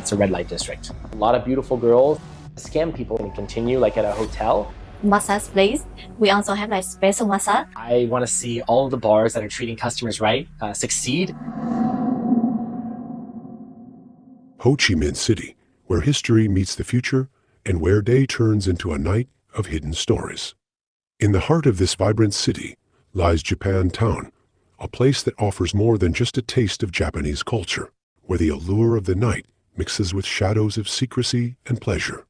it's a red light district. A lot of beautiful girls. Scam people can continue like at a hotel. Massage place. We also have like special massage. I want to see all of the bars that are treating customers right succeed. Ho Chi Minh City, where history meets the future and where day turns into a night of hidden stories. In the heart of this vibrant city lies Japantown, a place that offers more than just a taste of Japanese culture, where the allure of the night mixes with shadows of secrecy and pleasure.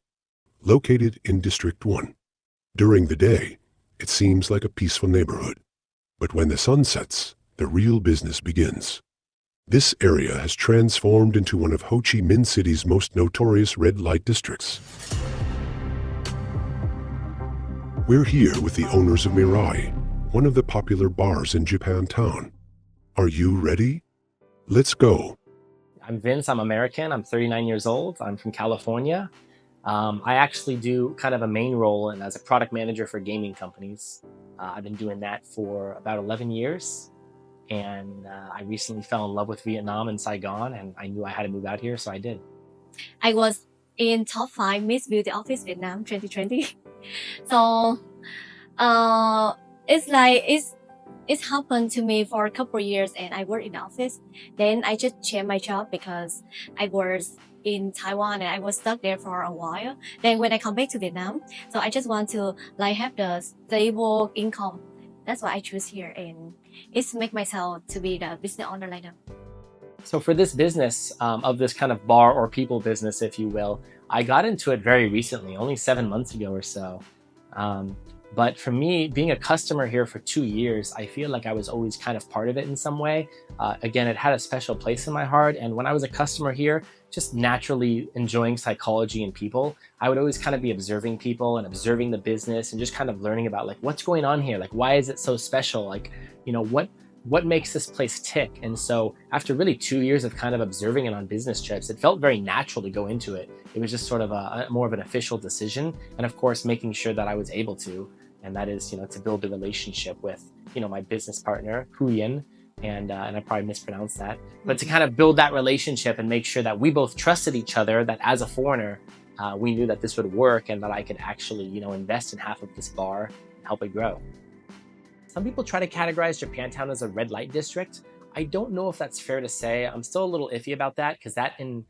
Located in District 1. During the day, it seems like a peaceful neighborhood. But when the sun sets, the real business begins. This area has transformed into one of Ho Chi Minh City's most notorious red light districts. We're here with the owners of Mirai, one of the popular bars in Japantown. Are you ready? Let's go. I'm Vince, I'm American, I'm 39 years old, I'm from California. I actually do kind of a main role as a product manager for gaming companies. I've been doing that for about 11 years. And I recently fell in love with Vietnam and Saigon, and I knew I had to move out here, so I did. I was in top 5 Miss Beauty Office Vietnam 2020. So it's happened to me for a couple of years, and I worked in the office. Then I just changed my job because I was in Taiwan and I was stuck there for a while. Then when I come back to Vietnam, so I just want to like have the stable income. That's why I choose here, and it's make myself to be the business owner like now. So for this business, of this kind of bar or people business, if you will, I got into it very recently, only 7 months ago or so. But for me, being a customer here for 2 years, I feel like I was always kind of part of it in some way. Again, it had a special place in my heart. And when I was a customer here, just naturally enjoying psychology and people, I would always kind of be observing people and observing the business and just kind of learning about like, what's going on here? Like, why is it so special? Like, you know, what makes this place tick? And so after really 2 years of kind of observing it on business trips, it felt very natural to go into it. It was just sort of a more of an official decision. And of course, making sure that I was able to, and that is, you know, to build a relationship with, you know, my business partner, Bui Vien, and I probably mispronounced that, but to kind of build that relationship and make sure that we both trusted each other, that as a foreigner, we knew that this would work and that I could actually, you know, invest in half of this bar and help it grow. Some people try to categorize Japantown as a red light district. I don't know if that's fair to say. I'm still a little iffy about that because that can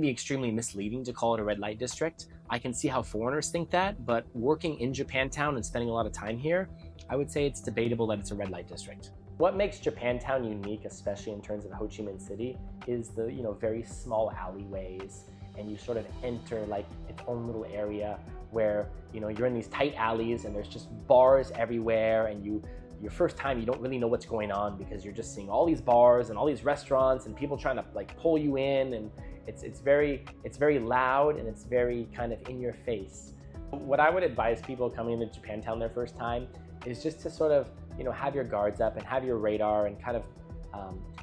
be extremely misleading to call it a red light district. I can see how foreigners think that, but working in Japantown and spending a lot of time here, I would say it's debatable that it's a red light district. What makes Japantown unique, especially in terms of Ho Chi Minh City, is the, you know, very small alleyways, and you sort of enter like its own little area where, you know, you're in these tight alleys and there's just bars everywhere, and your first time you don't really know what's going on because you're just seeing all these bars and all these restaurants and people trying to like pull you in, and it's very loud and it's very kind of in your face. What I would advise people coming into Japantown their first time is just to sort of, you know, have your guards up and have your radar and kind of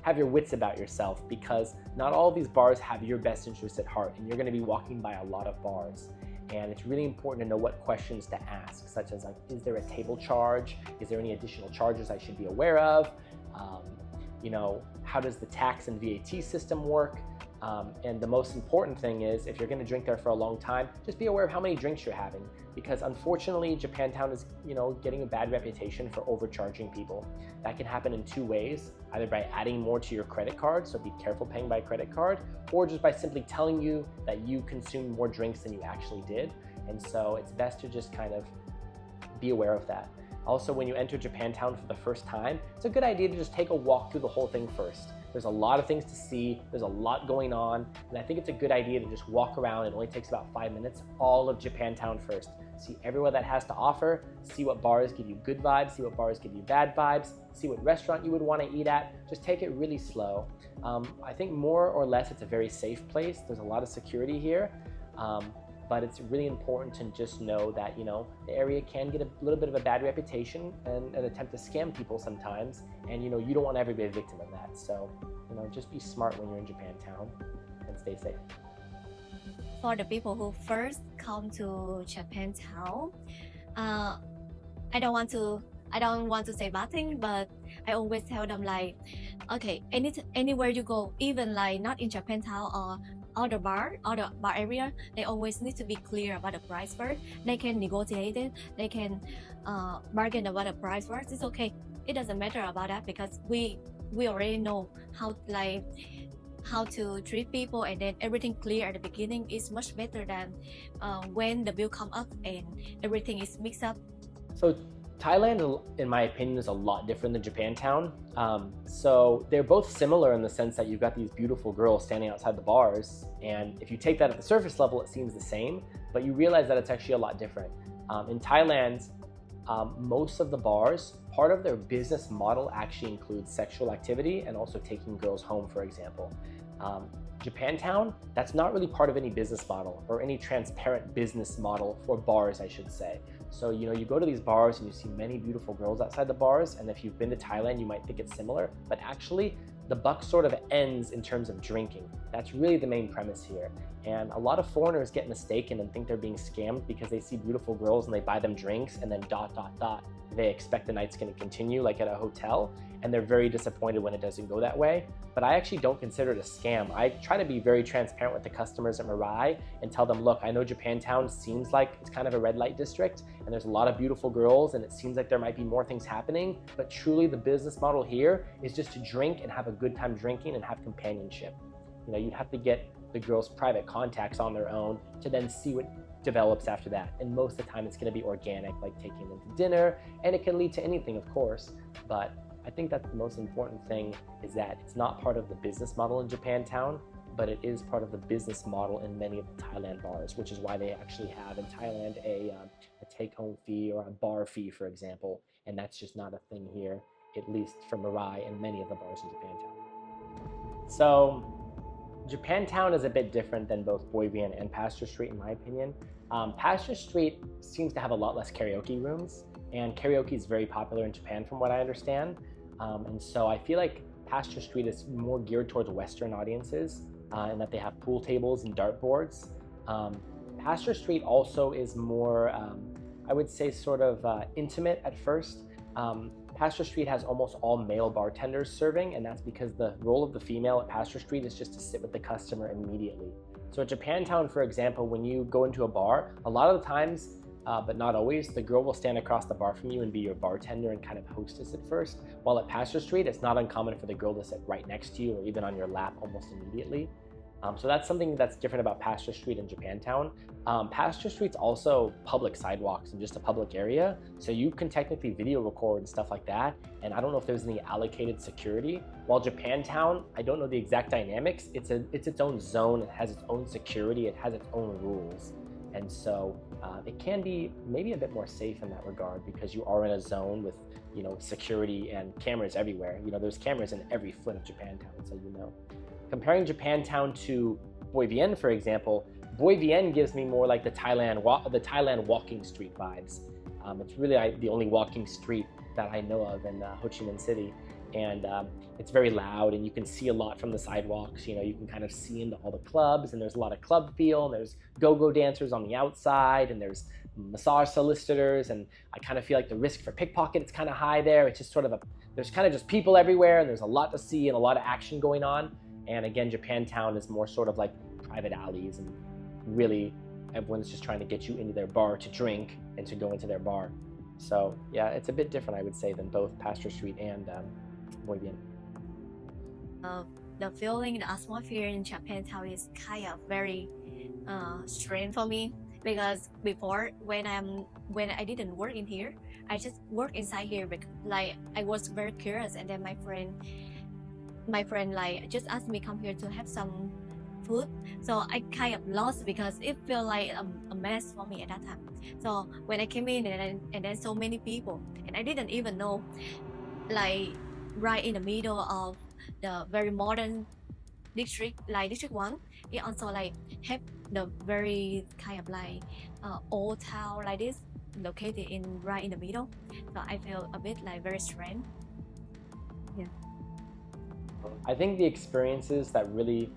have your wits about yourself, because not all of these bars have your best interest at heart, and you're going to be walking by a lot of bars. And it's really important to know what questions to ask, such as like, is there a table charge? Is there any additional charges I should be aware of? You know, how does the tax and VAT system work? And the most important thing is, if you're going to drink there for a long time, just be aware of how many drinks you're having, because unfortunately Japantown is, you know, getting a bad reputation for overcharging people. That can happen in 2 ways, either by adding more to your credit card, so be careful paying by credit card, or just by simply telling you that you consumed more drinks than you actually did. And so it's best to just kind of be aware of that. Also, when you enter Japantown for the first time, it's a good idea to just take a walk through the whole thing first. There's a lot of things to see, there's a lot going on, and I think it's a good idea to just walk around. It only takes about 5 minutes, all of Japantown first. See everywhere that has to offer, see what bars give you good vibes, see what bars give you bad vibes, see what restaurant you would want to eat at. Just take it really slow. I think more or less it's a very safe place. There's a lot of security here. But it's really important to just know that, you know, the area can get a little bit of a bad reputation and attempt to scam people sometimes. And, you know, you don't want everybody to be a victim of that. So, you know, just be smart when you're in Japantown and stay safe. For the people who first come to Japantown, I don't want to say bad thing, but I always tell them like, okay, anywhere you go, even like not in Japantown or all the bar area, they always need to be clear about the price first. They can negotiate it. They can bargain about the price first. It's okay. It doesn't matter about that because we already know how to treat people, and then everything clear at the beginning is much better than when the bill come up and everything is mixed up. So Thailand, in my opinion, is a lot different than Japantown. So they're both similar in the sense that you've got these beautiful girls standing outside the bars, and if you take that at the surface level, it seems the same, but you realize that it's actually a lot different. In Thailand, most of the bars, part of their business model actually includes sexual activity and also taking girls home, for example. Japantown, that's not really part of any business model or any transparent business model for bars, I should say. So, you go to these bars and you see many beautiful girls outside the bars, and if you've been to Thailand, you might think it's similar, but actually the buck sort of ends in terms of drinking. That's really the main premise here. And a lot of foreigners get mistaken and think they're being scammed because they see beautiful girls and they buy them drinks and then ... They expect the night's going to continue like at a hotel, and they're very disappointed when it doesn't go that way. But I actually don't consider it a scam. I try to be very transparent with the customers at Mirai and tell them, look, I know Japantown seems like it's kind of a red light district and there's a lot of beautiful girls and it seems like there might be more things happening, but truly the business model here is just to drink and have a good time drinking and have companionship. You'd have to get the girls' private contacts on their own to then see what develops after that. And most of the time it's going to be organic, like taking them to dinner, and it can lead to anything, of course. But I think that's the most important thing, is that it's not part of the business model in Japantown, but it is part of the business model in many of the Thailand bars, which is why they actually have in Thailand a take-home fee or a bar fee, for example. And that's just not a thing here, at least for Mirai and many of the bars in Japantown. So Japantown is a bit different than both Bui Vien and Pasteur Street, in my opinion. Pasteur Street seems to have a lot less karaoke rooms, and karaoke is very popular in Japan from what I understand. And so I feel like Pasteur Street is more geared towards Western audiences, in that they have pool tables and dartboards. Pasteur Street also is more, I would say, sort of intimate at first. Pasteur Street has almost all male bartenders serving, and that's because the role of the female at Pasteur Street is just to sit with the customer immediately. So at Japantown, for example, when you go into a bar, a lot of the times, but not always, the girl will stand across the bar from you and be your bartender and kind of hostess at first. While at Pasteur Street, it's not uncommon for the girl to sit right next to you or even on your lap almost immediately. So that's something that's different about Pasteur Street and Japantown. Pasteur Street's also public sidewalks and just a public area, so you can technically video record and stuff like that, and I don't know if there's any allocated security. While Japantown, I don't know the exact dynamics. It's its own zone, it has its own security, it has its own rules. And so it can be maybe a bit more safe in that regard because you are in a zone with, security and cameras everywhere. There's cameras in every foot of Japantown, so you know. Comparing Japantown to Bui Vien, for example, Bui Vien gives me more like the Thailand walking street vibes. It's really the only walking street that I know of in Ho Chi Minh City. And it's very loud and you can see a lot from the sidewalks. You can kind of see into all the clubs, and there's a lot of club feel, and there's go-go dancers on the outside, and there's massage solicitors, and I kind of feel like the risk for pickpocket is kind of high there. It's just sort of there's kind of just people everywhere, and there's a lot to see and a lot of action going on. And again, Japantown is more sort of like private alleys, and really everyone's just trying to get you into their bar to drink and to go into their bar. So yeah, it's a bit different, I would say, than both Pasteur Street and Bui Vien. The feeling, the atmosphere in Japantown is kind of very strange for me, because before when I didn't work in here, I just work inside here because I was very curious, and then my friend just asked me come here to have some food, so I kind of lost because it felt like a mess for me at that time. So when I came in and then so many people, and I didn't even know, right in the middle of the very modern district, District 1, it also have the very kind of old town like this located right in the middle. So I feel a bit very strange. Yeah. I think the experiences that really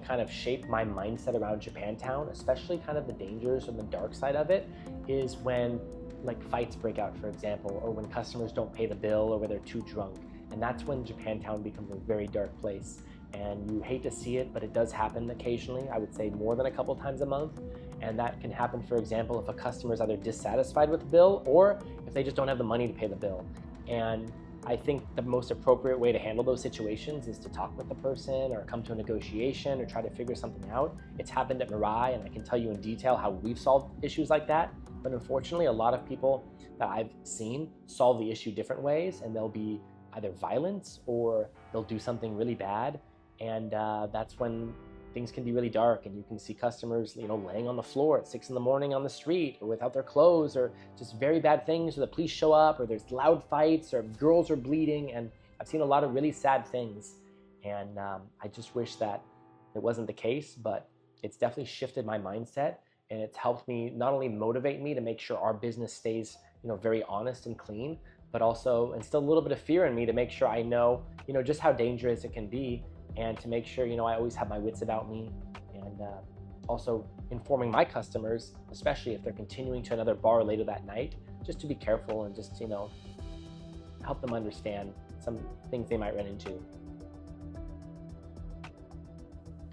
kind of shaped my mindset around Japantown, especially kind of the dangers and the dark side of it, is when fights break out, for example, or when customers don't pay the bill or when they're too drunk. And that's when Japantown becomes a very dark place. and you hate to see it, but it does happen occasionally. I would say more than a couple times a month. And that can happen, for example, if a customer is either dissatisfied with the bill or if they just don't have the money to pay the bill. And I think the most appropriate way to handle those situations is to talk with the person or come to a negotiation or try to figure something out. It's happened at Mirai, and I can tell you in detail how we've solved issues like that. But unfortunately, a lot of people that I've seen solve the issue different ways, and they'll be either violent or they'll do something really bad. And that's when things can be really dark, and you can see customers, laying on the floor at 6 in the morning on the street or without their clothes, or just very bad things, or the police show up, or there's loud fights, or girls are bleeding. And I've seen a lot of really sad things. And I just wish that it wasn't the case, but it's definitely shifted my mindset, and it's helped me not only motivate me to make sure our business stays, very honest and clean, but also instill a little bit of fear in me to make sure I know, just how dangerous it can be, and to make sure, I always have my wits about me, and also informing my customers, especially if they're continuing to another bar later that night, just to be careful and just, help them understand some things they might run into.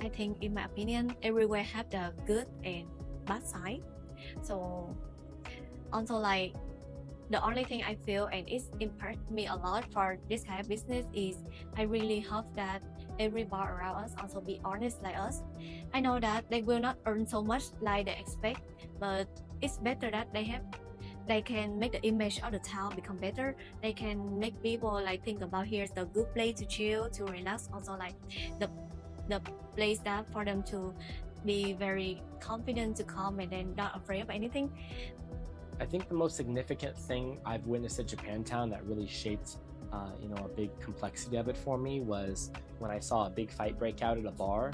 I think, in my opinion, everywhere have the good and bad side. So also, like, the only thing I feel, and it's impacted me a lot for this kind of business, is I really hope that every bar around us also be honest like us. I know that they will not earn so much like they expect, but it's better that they can make the image of the town become better. They can make people like think about here's the good place to chill, to relax. Also, like the place that for them to be very confident to come and then not afraid of anything. I think the most significant thing I've witnessed at Japantown that really shaped a big complexity of it for me was when I saw a big fight break out at a bar,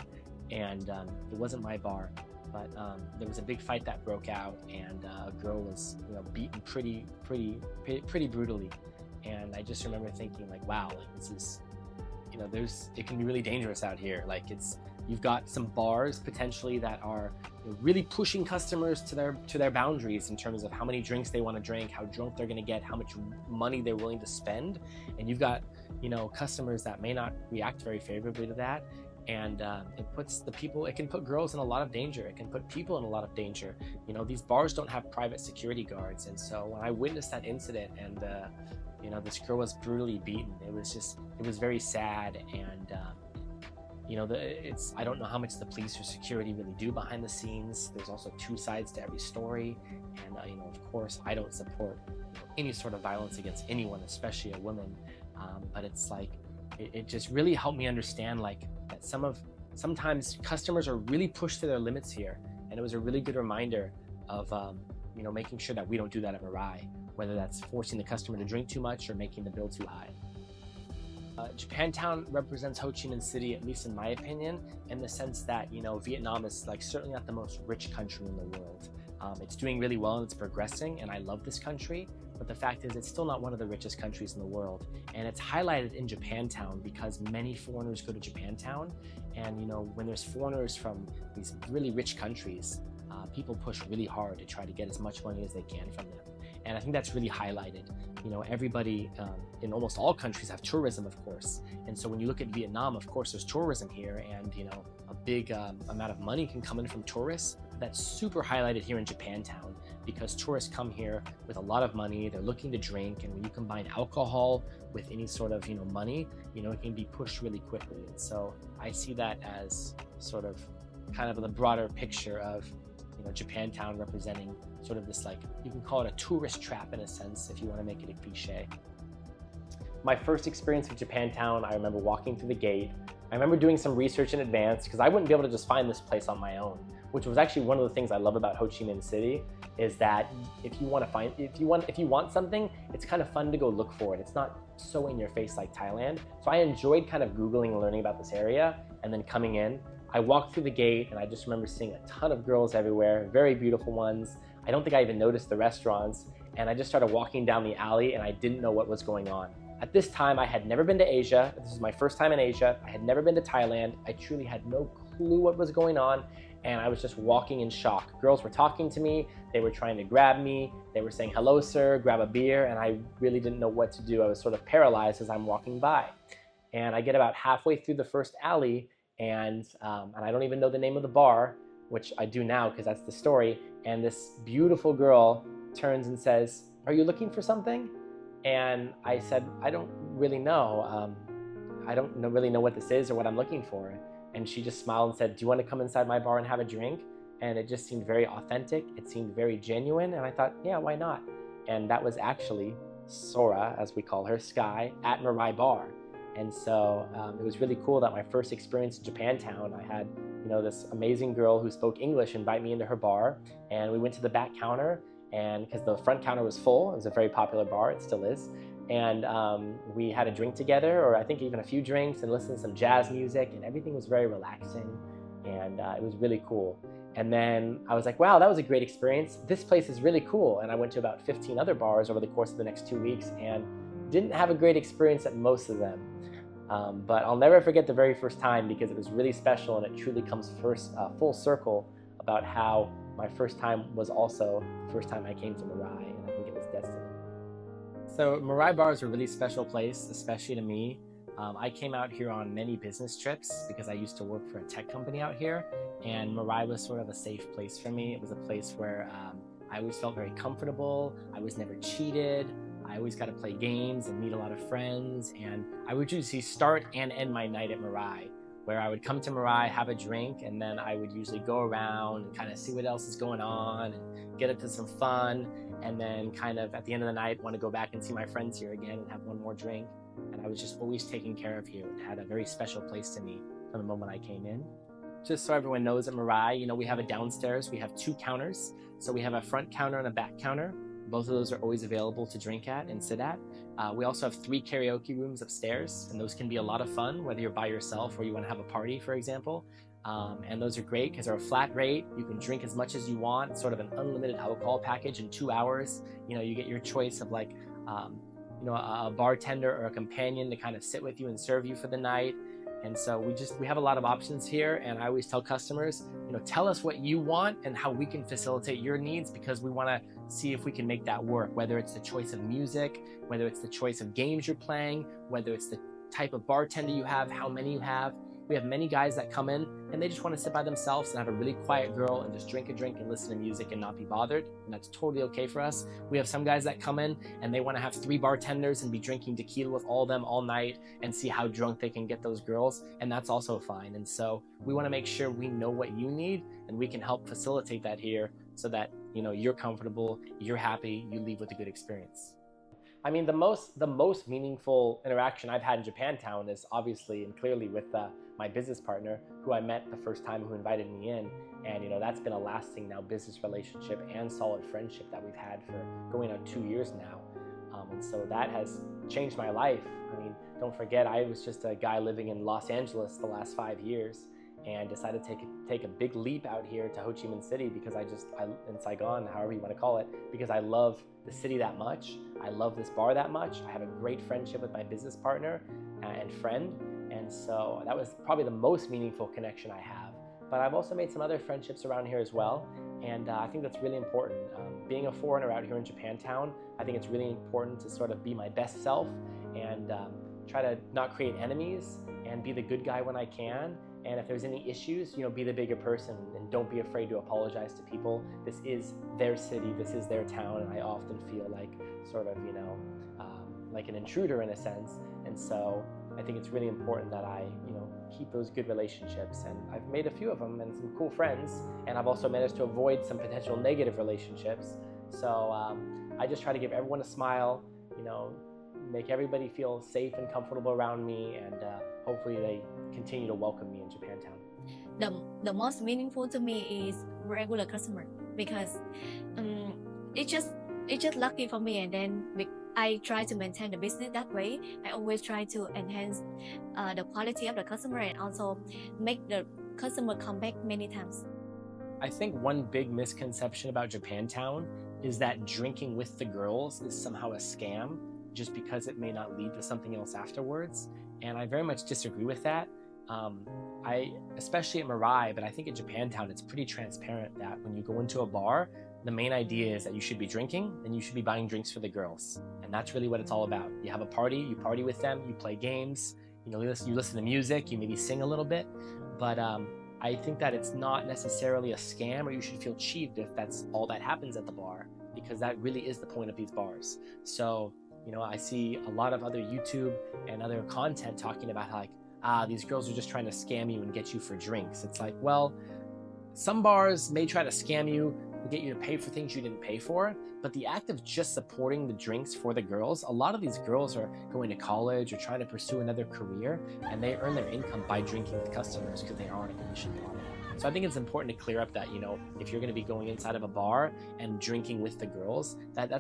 and it wasn't my bar, but there was a big fight that broke out, and a girl was beaten pretty brutally. And I just remember thinking, like, wow, like, this is, it can be really dangerous out here. Like, you've got some bars potentially that are really pushing customers to their boundaries in terms of how many drinks they want to drink, how drunk they're going to get, how much money they're willing to spend. And you've got customers that may not react very favorably to that, and it can put girls in a lot of danger. It can put people in a lot of danger. These bars don't have private security guards, and so when I witnessed that incident and this girl was brutally beaten, it was very sad. And I don't know how much the police or security really do behind the scenes. There's also two sides to every story, and of course, I don't support any sort of violence against anyone, especially a woman. But it's like it just really helped me understand, like, that sometimes customers are really pushed to their limits here, and it was a really good reminder of making sure that we don't do that at Mirai, whether that's forcing the customer to drink too much or making the bill too high. Japantown represents Ho Chi Minh City, at least in my opinion, in the sense that, Vietnam is certainly not the most rich country in the world. It's doing really well and it's progressing, and I love this country, but the fact is it's still not one of the richest countries in the world. And it's highlighted in Japantown because many foreigners go to Japantown, and when there's foreigners from these really rich countries, people push really hard to try to get as much money as they can from them. And I think that's really highlighted. Everybody in almost all countries have tourism, of course. And so when you look at Vietnam, of course, there's tourism here, and a big amount of money can come in from tourists. That's super highlighted here in Japantown because tourists come here with a lot of money. They're looking to drink, and when you combine alcohol with any sort of money, it can be pushed really quickly. And so I see that as sort of kind of the broader picture of Japantown representing sort of this, like, you can call it a tourist trap in a sense if you want to make it a cliche. My first experience with Japantown, I remember walking through the gate. I remember doing some research in advance because I wouldn't be able to just find this place on my own, which was actually one of the things I love about Ho Chi Minh City, is that if you want something, it's kind of fun to go look for it. It's not so in your face like Thailand. So I enjoyed kind of Googling and learning about this area, and then coming in. I walked through the gate, and I just remember seeing a ton of girls everywhere, very beautiful ones. I don't think I even noticed the restaurants, and I just started walking down the alley, and I didn't know what was going on. At this time, I had never been to Asia. This was my first time in Asia. I had never been to Thailand. I truly had no clue what was going on, and I was just walking in shock. Girls were talking to me. They were trying to grab me. They were saying, "Hello, sir, grab a beer," and I really didn't know what to do. I was sort of paralyzed as I'm walking by. And I get about halfway through the first alley, and I don't even know the name of the bar, which I do now because that's the story. And this beautiful girl turns and says, "Are you looking for something?" And I said, "I don't really know. I don't really know what this is or what I'm looking for." And she just smiled and said, "Do you want to come inside my bar and have a drink?" And it just seemed very authentic. It seemed very genuine. And I thought, yeah, why not? And that was actually Sora, as we call her, Sky, at Mirai Bar. And so it was really cool that my first experience in Japantown, I had this amazing girl who spoke English invite me into her bar. And we went to the back counter, and because the front counter was full, it was a very popular bar, it still is. And we had a drink together, or I think even a few drinks, and listened to some jazz music, and everything was very relaxing, and it was really cool. And then I was like, wow, that was a great experience. This place is really cool. And I went to about 15 other bars over the course of the next 2 weeks and didn't have a great experience at most of them. But I'll never forget the very first time, because it was really special, and it truly comes full circle about how my first time was also the first time I came to Mirai, and I think it was destiny. So Mirai Bar is a really special place, especially to me. I came out here on many business trips because I used to work for a tech company out here, and Mirai was sort of a safe place for me. It was a place where I always felt very comfortable. I was never cheated. I always got to play games and meet a lot of friends, and I would usually start and end my night at Mirai, where I would come to Mirai, have a drink, and then I would usually go around and kind of see what else is going on and get into some fun, and then kind of at the end of the night want to go back and see my friends here again and have one more drink. And I was just always taken care of here. It had a very special place to me from the moment I came in. Just so everyone knows, at Mirai, we have a downstairs. We have 2 counters. So we have a front counter and a back counter. Both of those are always available to drink at and sit at. We also have 3 karaoke rooms upstairs, and those can be a lot of fun, whether you're by yourself or you want to have a party, for example. And those are great because they're a flat rate. You can drink as much as you want. It's sort of an unlimited alcohol package in 2 hours. You get your choice of like, a bartender or a companion to kind of sit with you and serve you for the night. And so we have a lot of options here, and I always tell customers, tell us what you want and how we can facilitate your needs, because we want to see if we can make that work, whether it's the choice of music, whether it's the choice of games you're playing, whether it's the type of bartender you have, how many you have. We have many guys that come in and they just want to sit by themselves and have a really quiet girl and just drink a drink and listen to music and not be bothered. And that's totally okay for us. We have some guys that come in and they want to have 3 bartenders and be drinking tequila with all of them all night and see how drunk they can get those girls. And that's also fine. And so we want to make sure we know what you need and we can help facilitate that here so that, you're comfortable, you're happy, you leave with a good experience. I mean, the most meaningful interaction I've had in Japantown is obviously and clearly with my business partner, who I met the first time, who invited me in. And that's been a lasting now business relationship and solid friendship that we've had for going on 2 years now. And so that has changed my life. I mean, don't forget, I was just a guy living in Los Angeles the last 5 years, and decided to take a big leap out here to Ho Chi Minh City because in Saigon, however you want to call it, because I love the city that much. I love this bar that much. I have a great friendship with my business partner and friend. And so that was probably the most meaningful connection I have. But I've also made some other friendships around here as well. And I think that's really important. Being a foreigner out here in Japantown, I think it's really important to sort of be my best self and try to not create enemies and be the good guy when I can. And if there's any issues, be the bigger person and don't be afraid to apologize to people. This is their city, this is their town, and I often feel like sort of, like an intruder in a sense. And so I think it's really important that I, keep those good relationships. And I've made a few of them and some cool friends, and I've also managed to avoid some potential negative relationships. So I just try to give everyone a smile, make everybody feel safe and comfortable around me, and hopefully they continue to welcome me in Japantown. The most meaningful to me is regular customer, because it's just lucky for me, and then I try to maintain the business that way. I always try to enhance the quality of the customer and also make the customer come back many times. I think one big misconception about Japantown is that drinking with the girls is somehow a scam, just because it may not lead to something else afterwards. And I very much disagree with that. Especially at Mirai, but I think at Japantown, it's pretty transparent that when you go into a bar, the main idea is that you should be drinking and you should be buying drinks for the girls. And that's really what it's all about. You have a party, you party with them, you play games, you listen to music, you maybe sing a little bit, but I think that it's not necessarily a scam, or you should feel cheated if that's all that happens at the bar, because that really is the point of these bars. So, I see a lot of other YouTube and other content talking about how these girls are just trying to scam you and get you for drinks. It's like, well, some bars may try to scam you and get you to pay for things you didn't pay for, but the act of just supporting the drinks for the girls, a lot of these girls are going to college or trying to pursue another career, and they earn their income by drinking with customers because they are on a commission model. So I think it's important to clear up that, if you're going to be going inside of a bar and drinking with the girls, that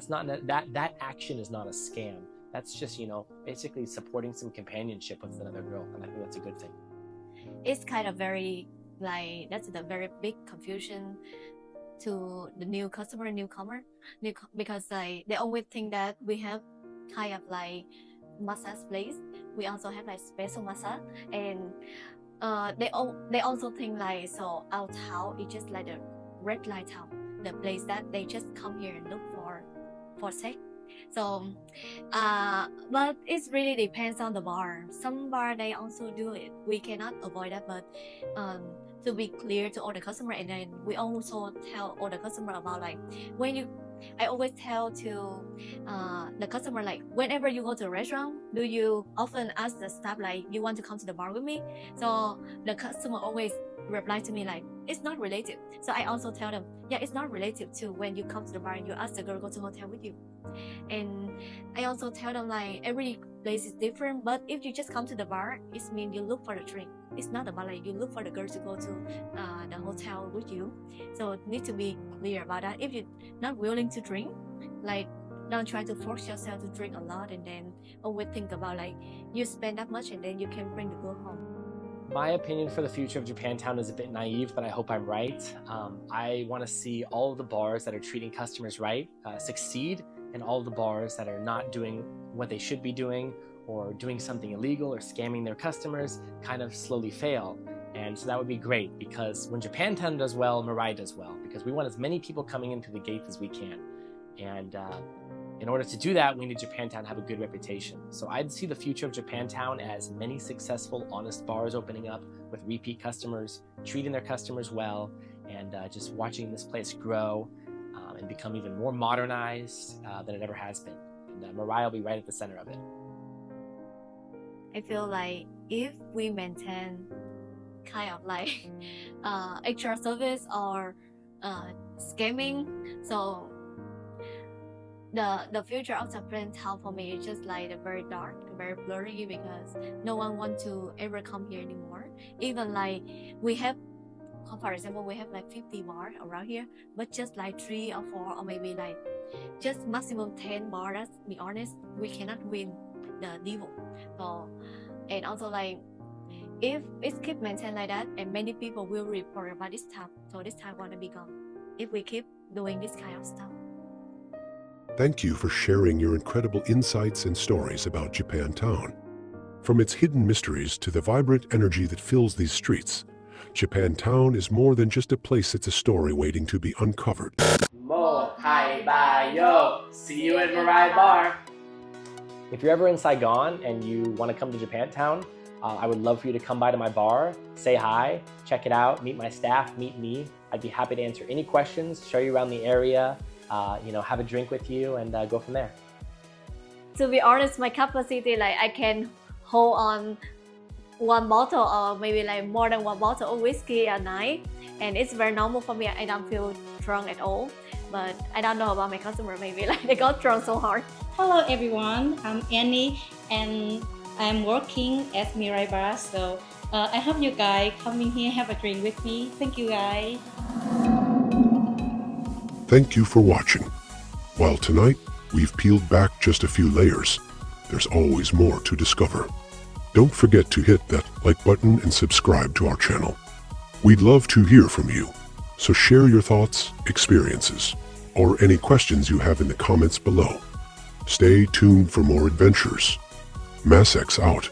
action is not a scam. That's just, basically supporting some companionship with another girl, and I think that's a good thing. It's kind of that's the very big confusion to the newcomer, because they always think that we have kind of massage place. We also have special massage, and they also think so our town is just the red light town, the place that they just come here and look for sex. So but it really depends on the bar. Some bar they also do it, we cannot avoid that, but to be clear to all the customer, and then we also tell all the customer about I always tell to the customer, whenever you go to a restaurant, do you often ask the staff you want to come to the bar with me? So the customer always reply to me it's not related. So I also tell them, yeah, it's not related to when you come to the bar and you ask the girl go to hotel with you. And I also tell them every place is different, but if you just come to the bar, it means you look for the drink. It's not about you look for the girl to go to the hotel with you. So need to be clear about that. If you're not willing to drink, don't try to force yourself to drink a lot and then always think about you spend that much and then you can bring the girl home. My opinion for the future of Japantown is a bit naive, but I hope I'm right. I want to see all of the bars that are treating customers right succeed, and all of the bars that are not doing what they should be doing, or doing something illegal or scamming their customers, kind of slowly fail. And so that would be great, because when Japantown does well, Mirai does well, because we want as many people coming into the gates as we can. And in order to do that, we need Japantown to have a good reputation. So I'd see the future of Japantown as many successful, honest bars opening up with repeat customers, treating their customers well, and just watching this place grow and become even more modernized than it ever has been. And Mirai will be right at the center of it. I feel if we maintain kind of extra service or scamming, so the future of Japantown for me is just very dark, very blurry, because no one wants to ever come here anymore. Even we have, for example, we have 50 bars around here, but just 3 or 4 or maybe just maximum 10 bars. Let's be honest, we cannot win the level. So, and also if it keep maintained like that, and many people will report about this time, so this time want to be gone if we keep doing this kind of stuff. Thank you for sharing your incredible insights and stories about Japantown. From its hidden mysteries to the vibrant energy that fills these streets, Japantown is more than just a place, it's a story waiting to be uncovered. Mo hai ba yo! See you at Mirai Bar! If you're ever in Saigon and you want to come to Japantown, I would love for you to come by to my bar, say hi, check it out, meet my staff, meet me. I'd be happy to answer any questions, show you around the area, have a drink with you, and go from there. To be honest, my capacity, I can hold on 1 bottle or maybe more than 1 bottle of whiskey a night, and it's very normal for me. I don't feel drunk at all, but I don't know about my customer. Maybe they got drunk so hard. Hello everyone, I'm Annie and I'm working at Mirai Bar, so I hope you guys come in here have a drink with me. Thank you guys. Thank you for watching. While tonight we've peeled back just a few layers, there's always more to discover. Don't forget to hit that like button and subscribe to our channel. We'd love to hear from you, so share your thoughts, experiences, or any questions you have in the comments below. Stay tuned for more adventures. Massex out.